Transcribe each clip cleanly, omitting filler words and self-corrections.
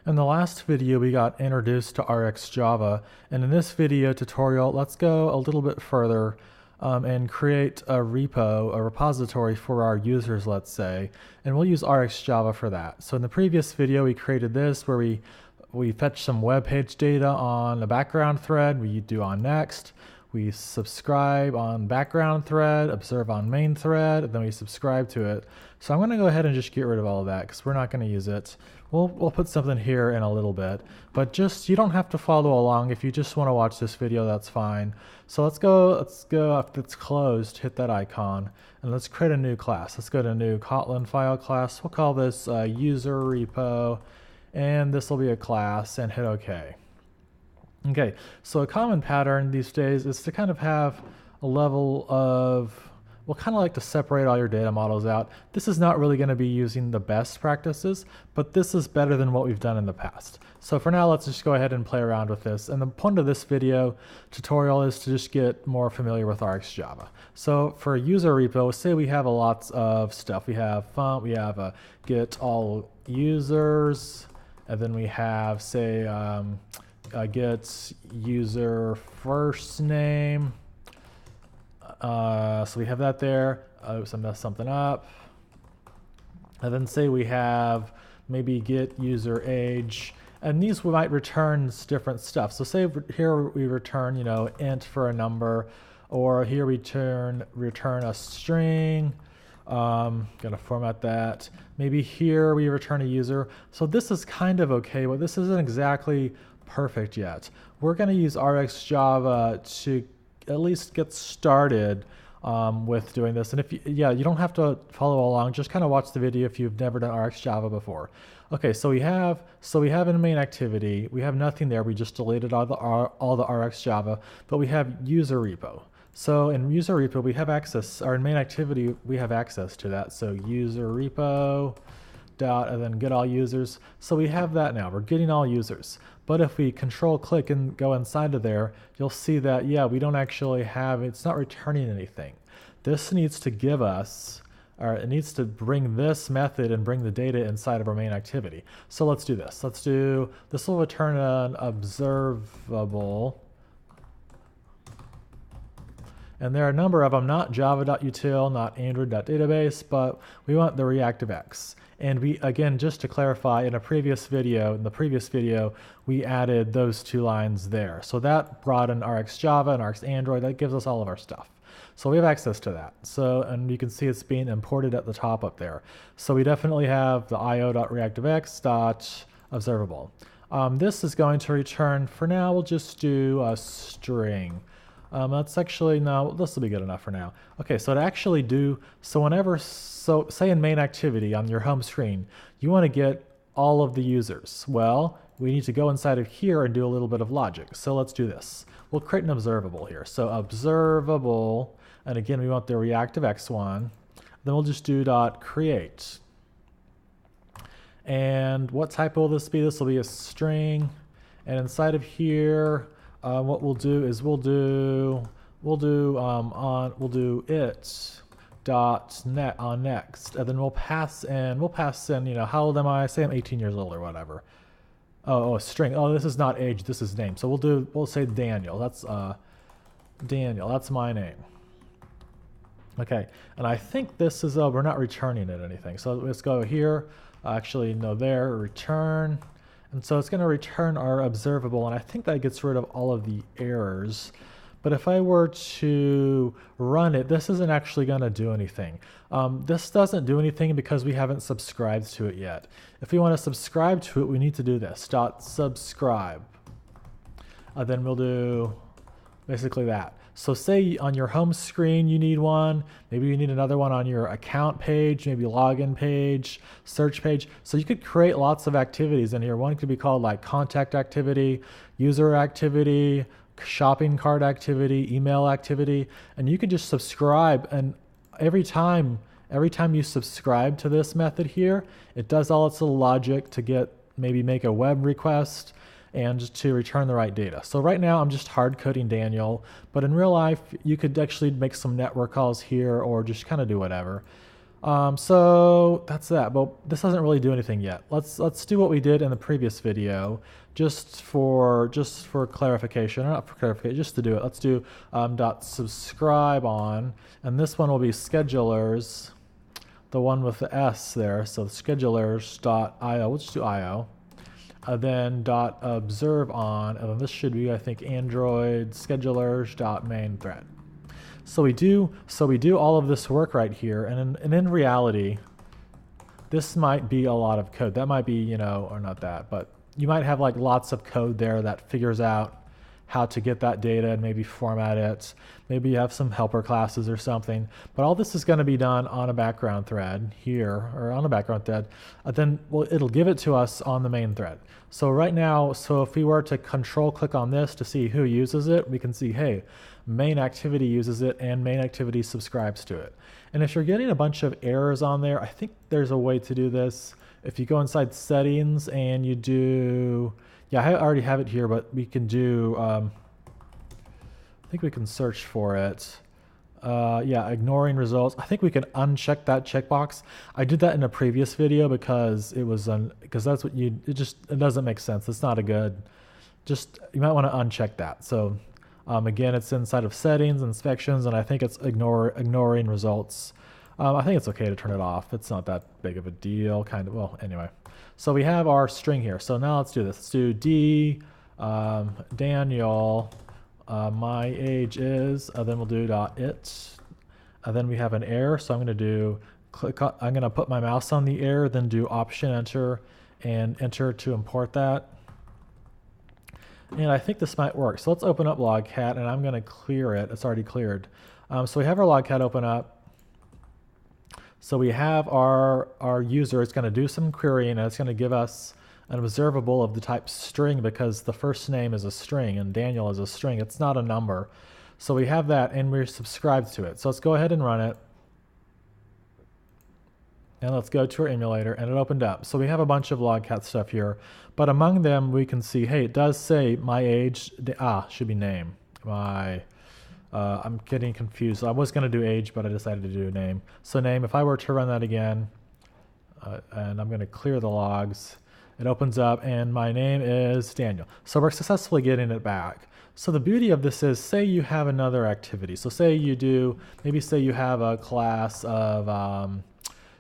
In the last video, we got introduced to RxJava, and in this video tutorial, let's go a little bit further and create a repo, a repository for our users, let's say, and we'll use RxJava for that. So in the previous video, we created this where we fetch some web page data on a background thread, we do on next, we subscribe on background thread, observe on main thread, and then we subscribe to it. So I'm going to go ahead and just get rid of all of that because we're not going to use it. We'll put something here in a little bit, but you don't have to follow along. If you just want to watch this video, that's fine. So let's go, if it's closed, hit that icon, and let's create a new class. Let's go to new Kotlin file class. We'll call this user repo, and this will be a class, and hit OK. Okay, so a common pattern these days is to kind of have a level of, we'll kind of like to separate all your data models out. This is not really going to be using the best practices, but this is better than what we've done in the past. So for now, let's just go ahead and play around with this. And the point of this video tutorial is to just get more familiar with RxJava. So for a user repo, say we have lots of stuff. We have font, we have a get all users, and then we have, say, get user first name. So we have that there. Oops, I messed something up. And then say we have maybe get user age, and these we might return different stuff. So say here we return, int for a number, or here we return a string. Gonna format that. Maybe here we return a user. So this is kind of okay, but this isn't exactly perfect yet. We're going to use RxJava to at least get started with doing this. And if you don't have to follow along, just kind of watch the video if you've never done RxJava before. Okay, so we have in main activity, we have nothing there. We just deleted all the RxJava, but we have user repo. So in user repo, we have access, or in main activity, we have access to that. So user repo dot, and then get all users. So we have that now. We're getting all users. But if we control click and go inside of there, you'll see that, we don't actually have, it's not returning anything. This needs to give us, or it needs to bring this method and bring the data inside of our main activity. So let's do this. This will return an observable. And there are a number of them, not java.util, not android.database, but we want the reactivex. And we, again, just to clarify, in the previous video, we added those two lines there. So that brought in RxJava and RxAndroid. That gives us all of our stuff. So we have access to that. So, and you can see it's being imported at the top up there. So we definitely have the io.reactivex.observable. This is going to return, for now, we'll just do a string. That's actually, no, this will be good enough for now. Okay, so to actually do, so say in main activity on your home screen, you want to get all of the users. Well, we need to go inside of here and do a little bit of logic. So let's do this. We'll create an observable here. So observable, and again, we want the reactivex one. Then we'll just do .create. And what type will this be? This will be a string. And inside of here, what we'll do is we'll do it dot net on next, and then we'll pass in how old am I? Say I'm 18 years old or whatever. Oh, a string. Oh, this is not age, this is name. So we'll say Daniel. That's Daniel. That's my name. Okay, and I think this is we're not returning it anything. So let's go here. Actually, no, there return. And so it's going to return our observable, and I think that gets rid of all of the errors. But if I were to run it, this isn't actually going to do anything. This doesn't do anything because we haven't subscribed to it yet. If we want to subscribe to it, we need to do this, .subscribe. Then we'll do basically that. So say on your home screen you need one, maybe you need another one on your account page, maybe login page, search page. So you could create lots of activities in here. One could be called like contact activity, user activity, shopping cart activity, email activity, and you could just subscribe, and every time you subscribe to this method here, it does all its little logic to make a web request and just to return the right data. So right now I'm just hard coding Daniel, but in real life you could actually make some network calls here or just kind of do whatever. So that's that, but this doesn't really do anything yet. Let's do what we did in the previous video, just for clarification, or not for clarification, just to do it. Let's do dot subscribe on, and this one will be schedulers, the one with the S there. So schedulers.io. We'll just do io. Then dot observe on, and then this should be, I think, Android schedulers.main thread. So we do all of this work right here, and in reality, this might be a lot of code. That might be, you know, or not that, but you might have like lots of code there that figures out how to get that data and maybe format it. Maybe you have some helper classes or something, but all this is going to be done on a background thread here, or on a background thread. Then it'll give it to us on the main thread. So right now, so if we were to control click on this to see who uses it, we can see, hey, main activity uses it and main activity subscribes to it. And if you're getting a bunch of errors on there, I think there's a way to do this. If you go inside settings and you do, yeah, I already have it here, but we can do, I think we can search for it. Yeah, ignoring results. I think we can uncheck that checkbox. I did that in a previous video because it was because that's what it doesn't make sense. It's not a good, you might want to uncheck that. So again, it's inside of settings, inspections, and I think it's ignoring results. I think it's okay to turn it off. It's not that big of a deal, kind of. Well, anyway. So we have our string here. So now let's do this. Let's do Daniel, my age is, then we'll do .it. Then we have an error, so I'm going to do I'm going to put my mouse on the error, then do Option Enter and enter to import that. And I think this might work. So let's open up Logcat, and I'm going to clear it. It's already cleared. So we have our Logcat open up. So we have our user. It's going to do some querying, and it's going to give us an observable of the type string, because the first name is a string and Daniel is a string. It's not a number. So we have that, and we're subscribed to it. So let's go ahead and run it. And let's go to our emulator, and it opened up. So we have a bunch of Logcat stuff here, but among them we can see, hey, it does say my age, should be name. I'm getting confused. I was going to do age, but I decided to do name. So name, if I were to run that again, and I'm going to clear the logs, it opens up, and my name is Daniel. So we're successfully getting it back. So the beauty of this is, say you have another activity. So say you have a class of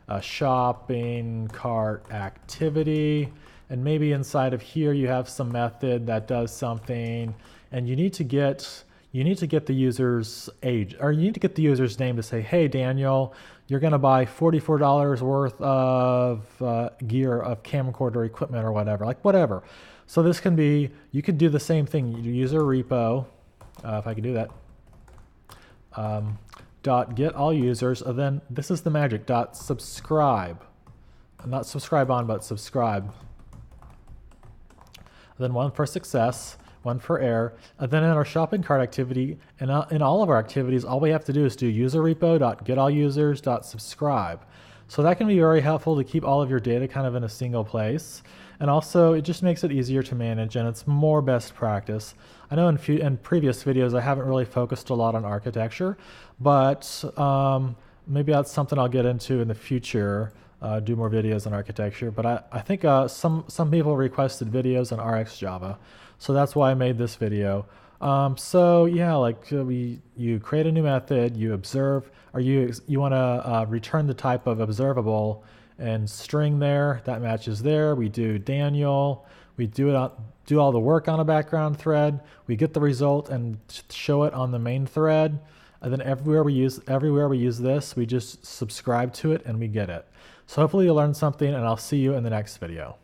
a shopping cart activity, and maybe inside of here you have some method that does something, and you need to get the user's age, or you need to get the user's name to say, hey, Daniel, you're going to buy $44 worth of gear, of camcorder equipment or whatever, like whatever. So this can be, you could do the same thing. You use a repo, if I can do that, dot get all users, and then this is the magic, dot subscribe. Not subscribe on, but subscribe. And then one for success, one for error, and then in our shopping cart activity, and in all of our activities, all we have to do is do user repo.getAllUsers.subscribe. So that can be very helpful to keep all of your data kind of in a single place. And also, it just makes it easier to manage, and it's more best practice. I know in previous videos, I haven't really focused a lot on architecture, but maybe that's something I'll get into in the future, do more videos on architecture. But I think some people requested videos on RxJava. So that's why I made this video. So yeah, like you create a new method, you observe, or you want to return the type of observable and string there that matches there. We do Daniel. We do all the work on a background thread. We get the result and show it on the main thread. And then everywhere we use this, we just subscribe to it and we get it. So hopefully you learned something, and I'll see you in the next video.